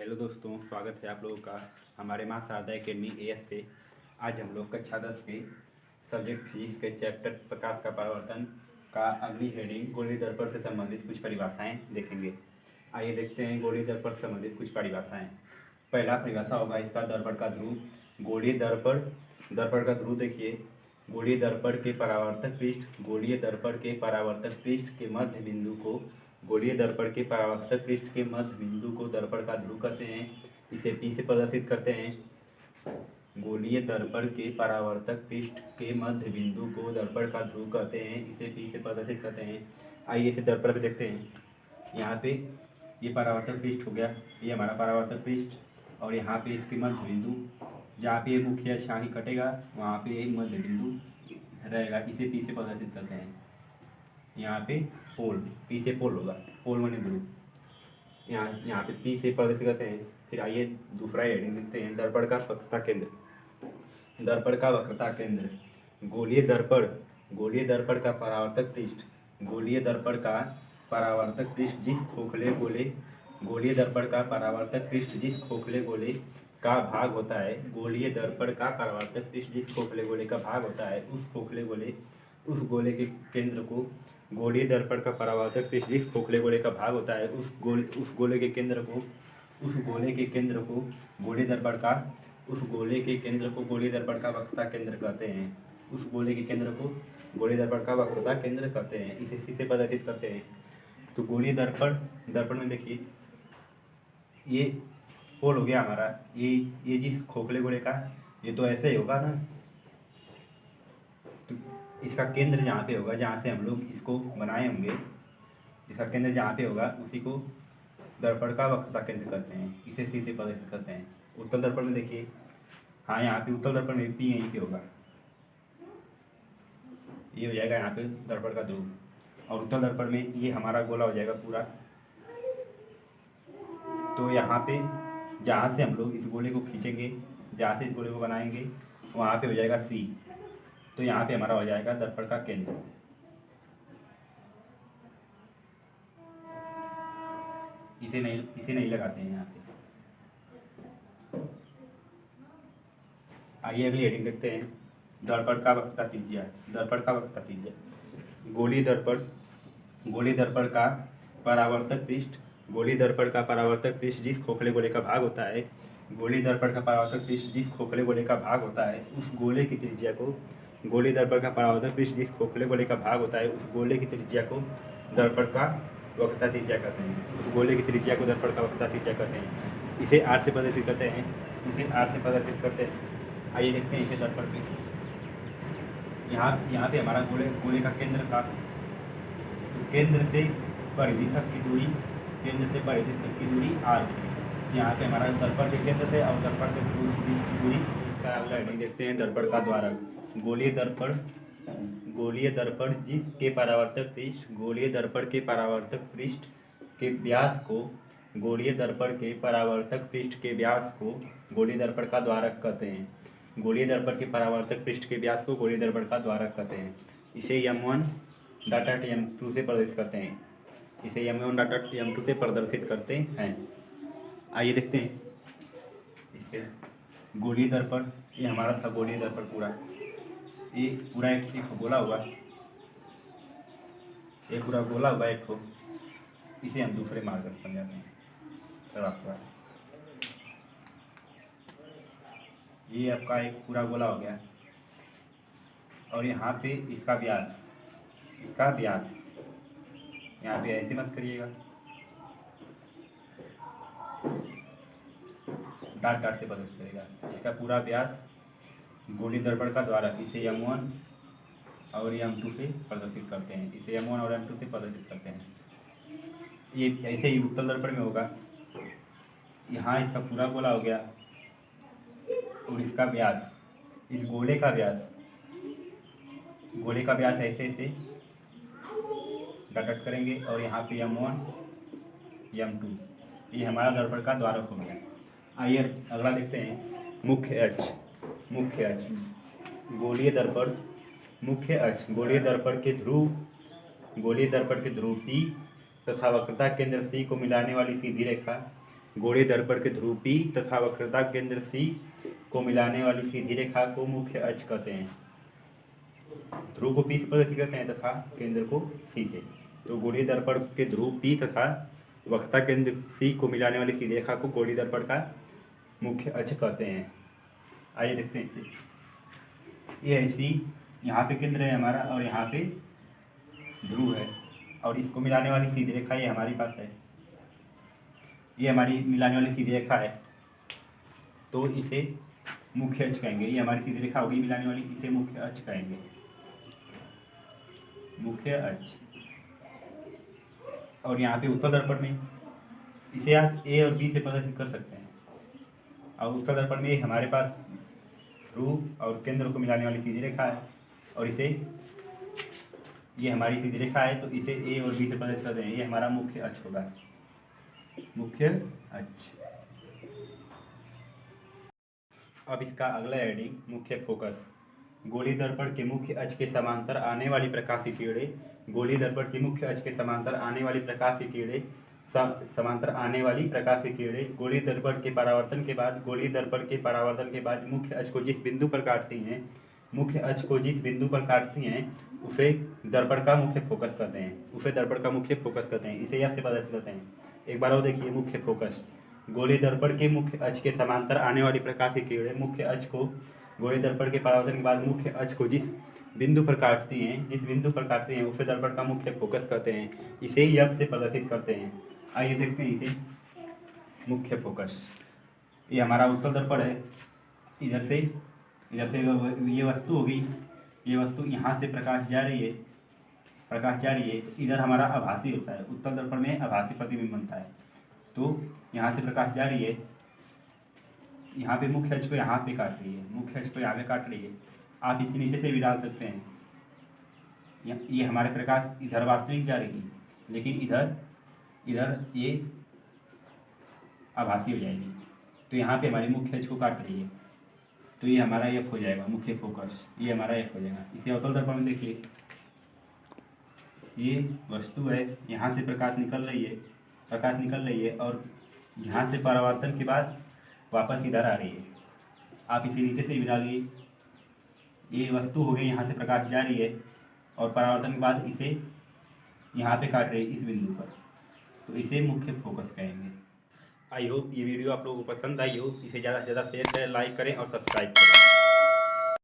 Hello दोस्तों, स्वागत है आप लोगों का हमारे माँ शारदा अकेडमी एएस पे। आज हम लोग कक्षा 10 के सब्जेक्ट फिजिक्स के चैप्टर प्रकाश का परावर्तन का अगली हेडिंग गोलीय दर्पण से संबंधित कुछ परिभाषाएं देखेंगे। आइए देखते हैं गोलीय दर्पण से संबंधित कुछ परिभाषाएं। पहला परिभाषा होगा इसका दर्पण का ध्रुव। गोलीय दर्पण का ध्रुव देखिए, गोलीय दर्पण के परावर्तक पृष्ठ गोलीय दर्पण के परावर्तक पृष्ठ के मध्य बिंदु को गोलीय दर्पण के परावर्तक पृष्ठ के मध्य बिंदु को दर्पण का ध्रुव कहते हैं। इसे P से प्रदर्शित करते हैं। गोलीय दर्पण के परावर्तक पृष्ठ के मध्य बिंदु को दर्पण का ध्रुव कहते हैं। इसे P से प्रदर्शित करते हैं। आइए इसे दर्पण पे देखते हैं। यहाँ पे ये परावर्तक पृष्ठ हो गया, ये हमारा परावर्तक पृष्ठ, और यहाँ पे इसके मध्य बिंदु जहाँ पे मुख्य अक्ष आगे कटेगा वहाँ पे एक मध्य बिंदु रहेगा। इसे P से प्रदर्शित करते हैं। यहाँ पे पोल, P से पोल होगा, पोल माने ध्रुव। यहाँ पे P से प्रदर्शित करते हैं। फिर आइए दूसरा हेडिंग देखते हैं, दर्पण का वक्रता केंद्र। दर्पण का वक्रता केंद्र, गोलीय दर्पण का परावर्तक पृष्ठ गोलीय दर्पण का परावर्तक पृष्ठ जिस खोखले गोले गोलीय दर्पण का परावर्तक पृष्ठ जिस खोखले गोले का भाग होता है गोलीय दर्पण का परावर्तक पृष्ठ जिस खोखले गोले का भाग होता है उस गोले के केंद्र को गोलीय दर्पण का परावर्तक पृष्ठ जिस खोखले गोले का भाग होता है उस गोले के केंद्र को गोलीय दर्पण का वक्रता केंद्र कहते हैं। उस गोले के केंद्र को गोलीय दर्पण का वक्रता केंद्र कहते हैं। इसे C से प्रदर्शित करते हैं। तो गोलीय दर्पण में देखिए, ये पोल हो गया हमारा, ये जिस खोखले गोले का, ये तो ऐसे ही होगा ना, तो इसका केंद्र जहाँ पे होगा, जहाँ से हम लोग इसको बनाए होंगे, इसका केंद्र जहाँ पे होगा उसी को दर्पण का वक्रता केंद्र कहते हैं। इसे C से प्रदर्शित करते हैं। उत्तल दर्पण में देखिए, हाँ यहाँ पे उत्तल दर्पण में P यहीं पे होगा, ये हो जाएगा यहाँ पे दर्पण का ध्रुव, और उत्तल दर्पण में ये हमारा गोला हो जाएगा पूरा। तो यहाँ पे जहाँ से हम लोग इस गोले को खींचेंगे, जहाँ से इस गोले को बनाएंगे, वहाँ पे हो जाएगा C। तो यहाँ पे हमारा हो जाएगा दर्पण का केंद्र। इसे नहीं लगाते हैं यहाँ पे। आइए अगली हेडिंग देखते हैं, दर्पण का वक्रता त्रिज्या। गोलीय दर्पण का परावर्तक पृष्ठ जिस खोखले गोले का भाग होता है गोलीय दर्पण का परावर्तक पृष्ठ जिस खोखले गोले का भाग होता है उस गोले की त्रिज्या को गोलीय दर्पण का परावर्तक पृष्ठ जिस खोखले गोले का भाग होता है उस गोले की त्रिज्या को दर्पण का वक्रता त्रिज्या कहते हैं। उस गोले की त्रिज्या को दर्पण का वक्रता त्रिज्या कहते हैं। इसे R से प्रदर्शित करते हैं। आइए देखते हैं इसे दर्पण पे। यहाँ पे हमारा गोले का केंद्र था, तो केंद्र से परिधि तक की दूरी R थी। यहाँ पे हमारा दर्पण के केंद्र से और दर्पण के बीच की दूरी, इसका अगला हेडिंग देखते हैं, दर्पण का द्वारक। गोलीय दर्पण जिसके परावर्तक पृष्ठ गोलीय दर्पण के परावर्तक पृष्ठ के व्यास को गोलीय दर्पण के परावर्तक पृष्ठ के व्यास को गोलीय दर्पण का द्वारक कहते हैं। गोलीय दर्पण के परावर्तक पृष्ठ के व्यास को गोलीय दर्पण का द्वारक कहते हैं। इसे M1 डॉट M2 से प्रदर्शित करते हैं। आइए देखते हैं इसके गोलीय दर्पण। ये हमारा था गोलीय दर्पण पूरा, ये पूरा एक गोला हुआ, एक पूरा गोला हुआ एक ठो। इसे हम दूसरे मार्ग से समझाते हैं। तब आपका ये आपका एक पूरा गोला हो गया, और यहाँ पे इसका व्यास यहाँ पे ऐसे मत करिएगा, डॉट से प्रदर्शित करेगा। इसका पूरा व्यास गोलीय दर्पण का द्वारक, इसे M1 और M2 से प्रदर्शित करते हैं। ये ऐसे ही उत्तल दर्पण में होगा। यहाँ इसका पूरा गोला हो गया, और इसका व्यास, इस गोले का व्यास ऐसे डट करेंगे, और यहाँ पे M1 M2, ये हमारा दर्पण का द्वारक हो गया। आइए अगला देखते हैं, मुख्य अक्ष। गोलीय दर्पण के ध्रुव P तथा वक्रता केंद्र C को मिलाने वाली सीधी रेखा गोलीय दर्पण के ध्रुव P तथा वक्रता केंद्र C को मिलाने वाली सीधी रेखा को मुख्य अक्ष कहते हैं। ध्रुव को P से प्रदर्शित करते हैं तथा केंद्र को C से। तो गोलीय दर्पण के ध्रुव P तथा वक्रता केंद्र C को मिलाने वाली सीधी रेखा को गोलीय दर्पण का मुख्य अक्ष कहते हैं। आइए देखते हैं इसे। ये है C, यहाँ पे केंद्र है हमारा और यहाँ पे ध्रुव है, और इसको मिलाने वाली सीधी रेखा ये हमारे पास है। ये हमारी मिलाने वाली सीधी रेखा है, तो इसे मुख्य अक्ष कहेंगे। ये हमारी सीधी रेखा होगी मिलाने वाली, इसे मुख्य अक्ष कहेंगे, मुख्य अक्ष। और यहाँ पे उत्तल दर्पण में इसे आप A और B से प्रदर्शित कर सकते हैं। और उत्तल दर्पण में हमारे पास ध्रुव और केंद्र को मिलाने वाली सीधी रेखा है, और इसे, ये हमारी सीधी रेखा है तो इसे A और B से प्रदर्शित करते हैं। ये हमारा मुख्य अक्ष होगा, मुख्य अक्ष। अब इसका अगला हेडिंग मुख्य फोकस। गोलीय दर्पण के मुख्य अक्ष के समांतर आने वाली प्रकाशीय किरणें, गोलीय दर्पण के मुख्य अक्ष के समांतर आने वाली प्रकाशीय किरणें, समांतर आने वाली प्रकाशीय किरणें गोलीय दर्पण के परावर्तन के बाद, गोलीय दर्पण के परावर्तन के बाद मुख्य अक्ष को जिस बिंदु पर काटती हैं, मुख्य अक्ष को जिस बिंदु पर काटती हैं उसे दर्पण का मुख्य फोकस कहते हैं, उसे दर्पण का मुख्य फोकस कहते हैं। इसे F से प्रदर्शित करते हैं। एक बार और देखिए, मुख्य फोकस। गोलीय दर्पण के मुख्य अक्ष के समांतर आने वाली प्रकाशीय किरणें मुख्य अक्ष को, गोलीय दर्पण के परावर्तन के बाद मुख्य अक्ष को जिस बिंदु पर काटती हैं, जिस बिंदु पर काटती हैं उसे दर्पण का मुख्य फोकस कहते हैं। इसे F से प्रदर्शित करते हैं। आइए देखते हैं इसे। मुख्य फोकस, ये हमारा उत्तल दर्पण है। इधर से ये वस्तु होगी, ये वस्तु यहाँ से प्रकाश जा रही है, प्रकाश जा रही है, तो इधर हमारा आभासी होता है। उत्तल दर्पण में आभासी प्रतिबिंब बनता है। तो यहाँ से प्रकाश जा रही है, यहाँ पे मुख्य अक्ष को यहाँ पे काट रही है, मुख्य अक्ष को यहाँ पे काट रही है। आप इसे नीचे से भी डाल सकते हैं। ये हमारे प्रकाश इधर वास्तविक जा रही है, लेकिन इधर ये आभासी हो जाएगी। तो यहाँ पे हमारी मुख्य अक्ष को काट रही है, तो ये हमारा F हो जाएगा, मुख्य फोकस। ये हमारा F हो जाएगा। इसे अवतल दर्पण में देखिए, ये वस्तु है, यहाँ से प्रकाश निकल रही है, और यहाँ से परावर्तन के बाद वापस इधर आ रही है। आप इसे नीचे से भी डालिए। ये वस्तु हो गई, यहाँ से प्रकाश जा रही है और परावर्तन के बाद इसे यहाँ पे काट रही है, इस बिंदु पर, तो इसे मुख्य फोकस कहेंगे। आई होप ये वीडियो आप लोगों को पसंद आई हो। इसे ज़्यादा से ज़्यादा शेयर करें, लाइक करें और सब्सक्राइब करें।